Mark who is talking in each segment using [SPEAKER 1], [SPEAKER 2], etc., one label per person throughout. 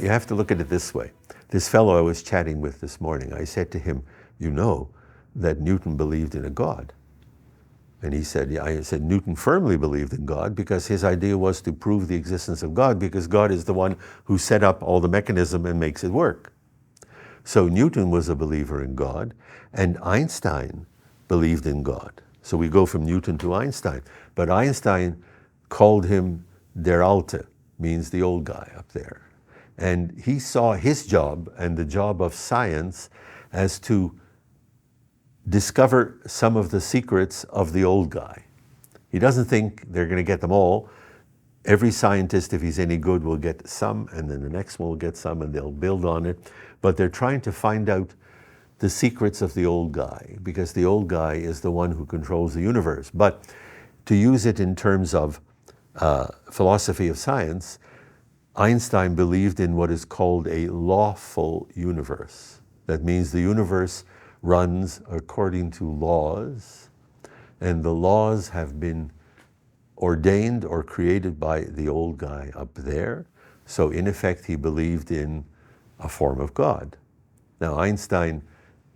[SPEAKER 1] you have to look at it this way. This fellow I was chatting with this morning, I said to him, you know that Newton believed in a God. And he said, yeah. I said, Newton firmly believed in God because his idea was to prove the existence of God, because God is the one who set up all the mechanism and makes it work. So Newton was a believer in God, and Einstein believed in God. So we go from Newton to Einstein. But Einstein called him der Alte, means the old guy up there. And he saw his job and the job of science as to discover some of the secrets of the old guy. He doesn't think they're going to get them all. Every scientist, if he's any good, will get some, and then the next one will get some, and they'll build on it. But they're trying to find out the secrets of the old guy, because the old guy is the one who controls the universe. But to use it in terms of philosophy of science, Einstein believed in what is called a lawful universe. That means the universe runs according to laws, and the laws have been ordained or created by the old guy up there. So in effect, he believed in a form of God. Now, Einstein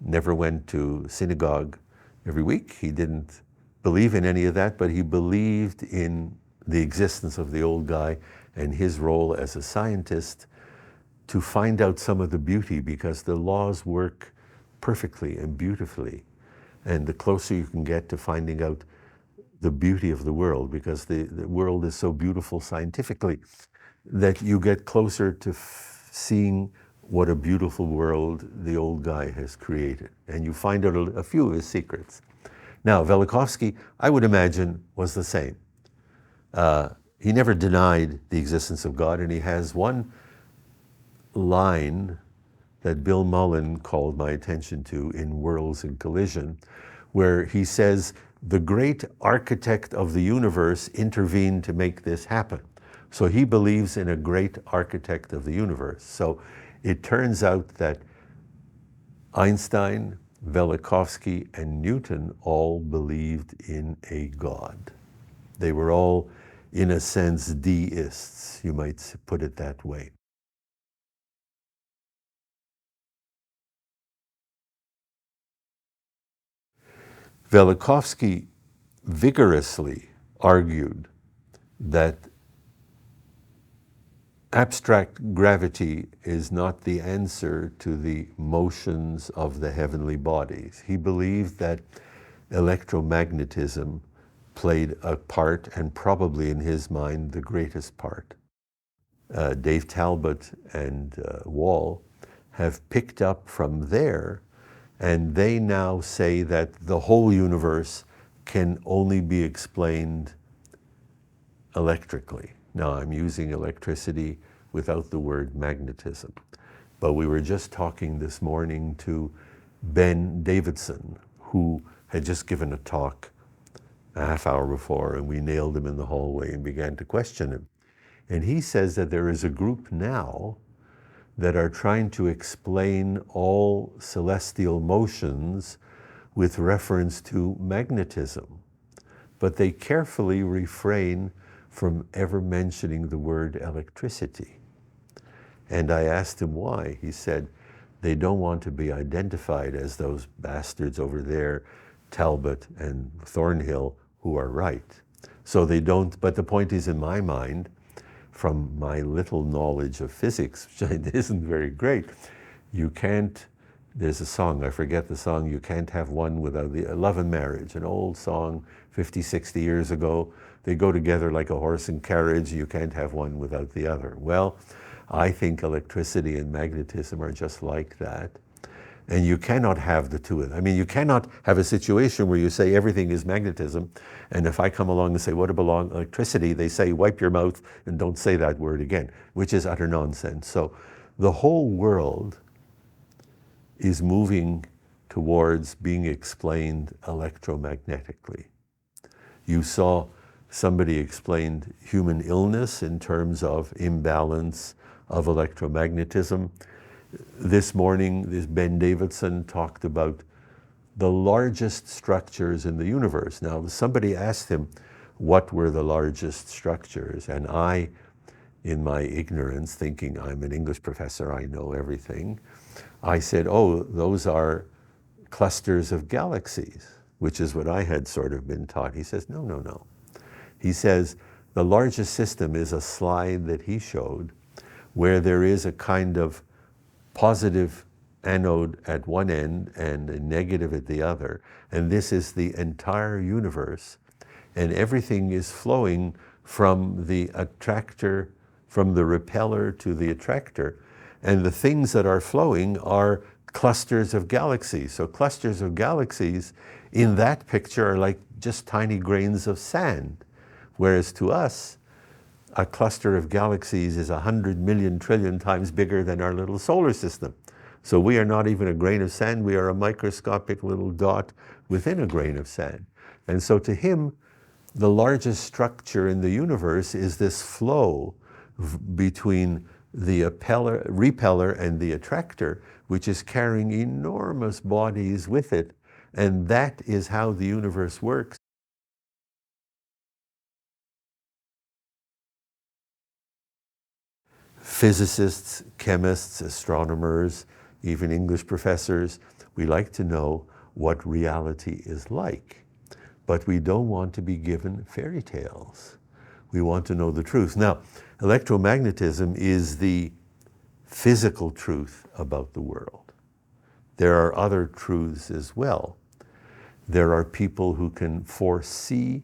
[SPEAKER 1] never went to synagogue every week. He didn't believe in any of that, but he believed in the existence of the old guy and his role as a scientist to find out some of the beauty, because the laws work perfectly and beautifully. And the closer you can get to finding out the beauty of the world, because the world is so beautiful scientifically, that you get closer to seeing what a beautiful world the old guy has created. And you find out a few of his secrets. Now, Velikovsky, I would imagine, was the same. He never denied the existence of God, and he has one line that Bill Mullen called my attention to in Worlds in Collision, where he says, the great architect of the universe intervened to make this happen. So he believes in a great architect of the universe. So it turns out that Einstein, Velikovsky, and Newton all believed in a God. They were all, in a sense, deists, you might put it that way. Velikovsky vigorously argued that abstract gravity is not the answer to the motions of the heavenly bodies. He believed that electromagnetism played a part, and probably in his mind the greatest part. Dave Talbot and Wall have picked up from there, and they now say that the whole universe can only be explained electrically. Now, I'm using electricity without the word magnetism. But we were just talking this morning to Ben Davidson, who had just given a talk a half hour before, and we nailed him in the hallway and began to question him. And he says that there is a group now that are trying to explain all celestial motions with reference to magnetism. But they carefully refrain from ever mentioning the word electricity. And I asked him why. He said, they don't want to be identified as those bastards over there, Talbot and Thornhill, who are right. So they don't, but the point is, in my mind, from my little knowledge of physics, which isn't very great, you can't, there's a song, I forget the song, you can't have one without the, Love and Marriage, an old song 50, 60 years ago. They go together like a horse and carriage, you can't have one without the other. Well, I think electricity and magnetism are just like that. And you cannot have the two of them. I mean, you cannot have a situation where you say everything is magnetism, and if I come along and say, what about electricity? They say, wipe your mouth and don't say that word again, which is utter nonsense. So the whole world is moving towards being explained electromagnetically. You saw somebody explained human illness in terms of imbalance of electromagnetism. This morning, this Ben Davidson talked about the largest structures in the universe. Now, somebody asked him what were the largest structures, and I, in my ignorance, thinking I'm an English professor, I know everything, I said, oh, those are clusters of galaxies, which is what I had sort of been taught. He says, no, no, no. He says, the largest system is a slide that he showed where there is a kind of positive anode at one end and a negative at the other. And this is the entire universe. And everything is flowing from the attractor, from the repeller to the attractor. And the things that are flowing are clusters of galaxies. So clusters of galaxies in that picture are like just tiny grains of sand. Whereas to us, a cluster of galaxies is 100 million trillion times bigger than our little solar system. So we are not even a grain of sand, we are a microscopic little dot within a grain of sand. And so to him, the largest structure in the universe is this flow between the repeller and the attractor, which is carrying enormous bodies with it. And that is how the universe works. Physicists, chemists, astronomers, even English professors, we like to know what reality is like. But we don't want to be given fairy tales. We want to know the truth. Now, electromagnetism is the physical truth about the world. There are other truths as well. There are people who can foresee.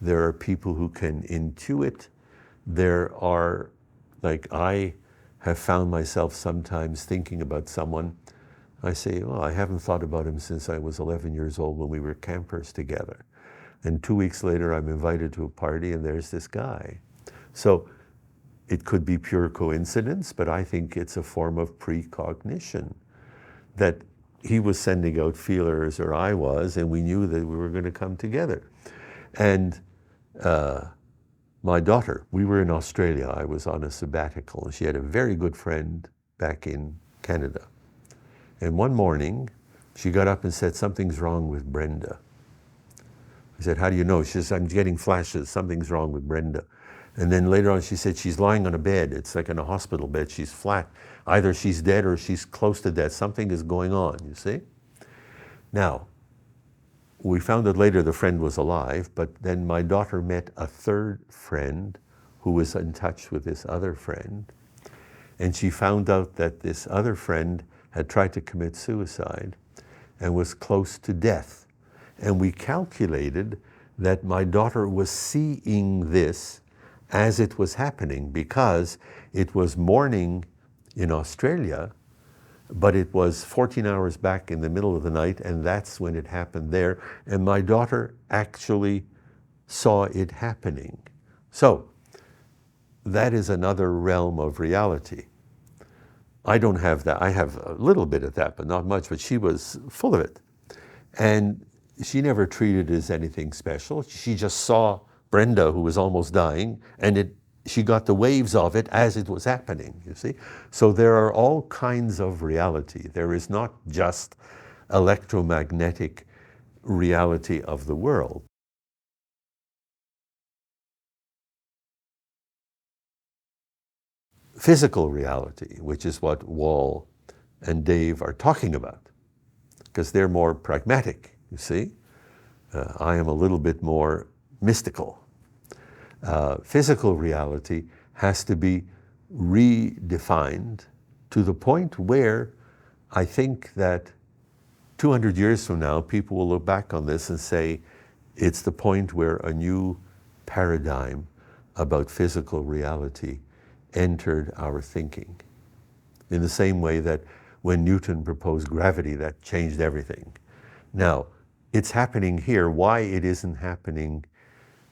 [SPEAKER 1] There are people who can intuit. There are, like I have found myself sometimes thinking about someone. I say, oh, I haven't thought about him since I was 11 years old when we were campers together. And 2 weeks later, I'm invited to a party and there's this guy. So it could be pure coincidence, but I think it's a form of precognition that he was sending out feelers, or I was, and we knew that we were going to come together. And my daughter, we were in Australia. I was on a sabbatical, and she had a very good friend back in Canada. And one morning, she got up and said, something's wrong with Brenda. I said, how do you know? She says, I'm getting flashes, something's wrong with Brenda. And then later on she said, she's lying on a bed. It's like in a hospital bed, she's flat. Either she's dead or she's close to death. Something is going on, you see? Now, we found out later the friend was alive, but then my daughter met a third friend who was in touch with this other friend. And she found out that this other friend had tried to commit suicide and was close to death. And we calculated that my daughter was seeing this as it was happening, because it was morning in Australia, but it was 14 hours back in the middle of the night, and that's when it happened there. And my daughter actually saw it happening. So that is another realm of reality. I don't have that. I have a little bit of that, but not much, but she was full of it. And she never treated it as anything special. She just saw Brenda, who was almost dying, and she got the waves of it as it was happening, you see? So there are all kinds of reality. There is not just electromagnetic reality of the world. Physical reality, which is what Wall and Dave are talking about, because they're more pragmatic, you see? I am a little bit more mystical. Physical reality has to be redefined to the point where I think that 200 years from now, people will look back on this and say, it's the point where a new paradigm about physical reality entered our thinking. In the same way that when Newton proposed gravity, that changed everything. Now, it's happening here. Why it isn't happening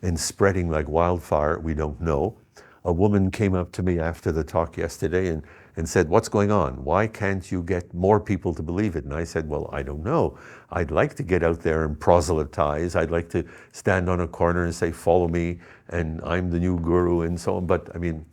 [SPEAKER 1] and spreading like wildfire, we don't know. A woman came up to me after the talk yesterday and said, what's going on? Why can't you get more people to believe it? And I said, well, I don't know. I'd like to get out there and proselytize. I'd like to stand on a corner and say, follow me, and I'm the new guru and so on. But I mean,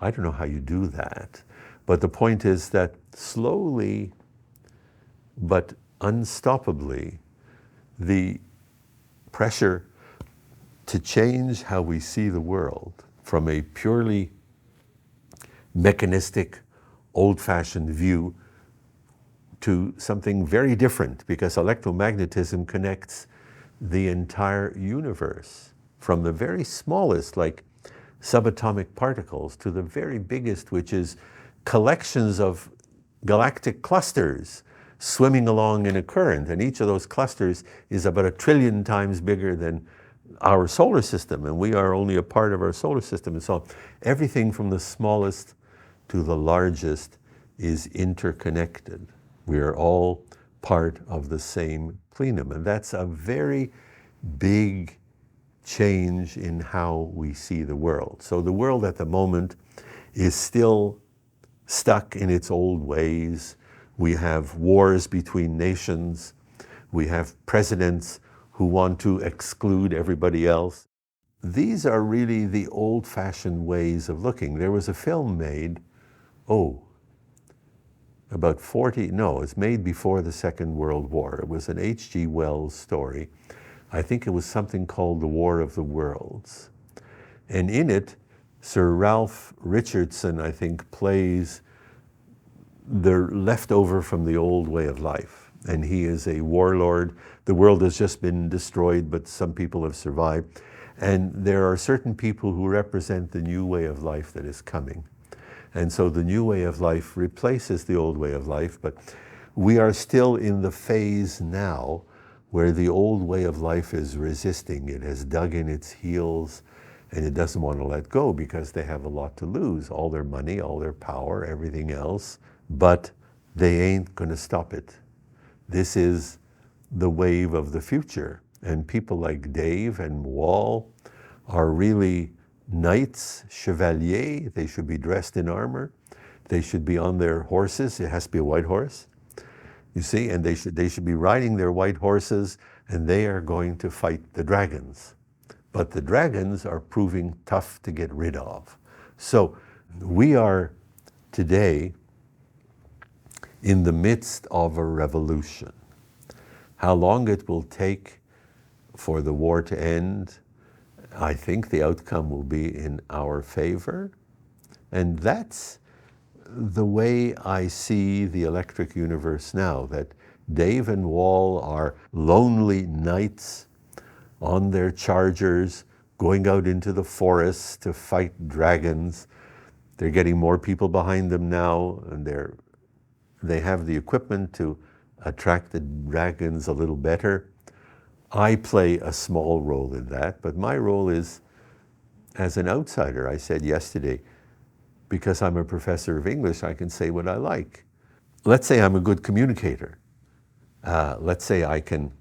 [SPEAKER 1] I don't know how you do that. But the point is that slowly, but unstoppably, the pressure to change how we see the world from a purely mechanistic, old-fashioned view to something very different, because electromagnetism connects the entire universe, from the very smallest, like subatomic particles, to the very biggest, which is collections of galactic clusters swimming along in a current. And each of those clusters is about 1 trillion times bigger than our solar system, and we are only a part of our solar system. And so everything from the smallest to the largest is interconnected. We are all part of the same plenum, and that's a very big change in how we see the world. So the world at the moment is still stuck in its old ways. We have wars between nations. We have presidents who want to exclude everybody else. These are really the old-fashioned ways of looking. There was a film made, it's made before the Second World War. It was an H.G. Wells story. I think it was something called The War of the Worlds. And in it, Sir Ralph Richardson, I think, plays the leftover from the old way of life. And he is a warlord. The world has just been destroyed, but some people have survived. And there are certain people who represent the new way of life that is coming. And so the new way of life replaces the old way of life, but we are still in the phase now where the old way of life is resisting. It has dug in its heels, and it doesn't want to let go because they have a lot to lose, all their money, all their power, everything else, but they ain't going to stop it. This is the wave of the future, and people like Dave and Wall are really knights, chevaliers. They should be dressed in armor. They should be on their horses. It has to be a white horse, you see, and they should be riding their white horses, and they are going to fight the dragons. But the dragons are proving tough to get rid of. So we are today in the midst of a revolution. How long it will take for the war to end, I think the outcome will be in our favor. And that's the way I see the electric universe now, that Dave and Wall are lonely knights on their chargers, going out into the forests to fight dragons. They're getting more people behind them now, and they have the equipment to attract the dragons a little better. I play a small role in that, but my role is as an outsider. I said yesterday, because I'm a professor of English, I can say what I like. Let's say I'm a good communicator. Let's say I can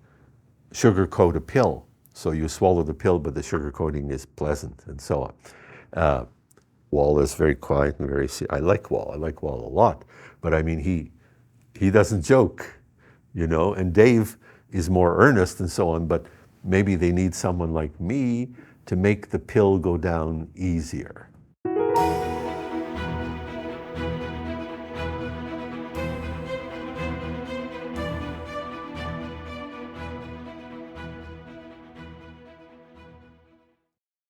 [SPEAKER 1] sugarcoat a pill. So you swallow the pill, but the sugarcoating is pleasant, and so on. Wall is very quiet and very serious. I like Wall a lot, but I mean, he doesn't joke, you know, and Dave is more earnest and so on, but maybe they need someone like me to make the pill go down easier.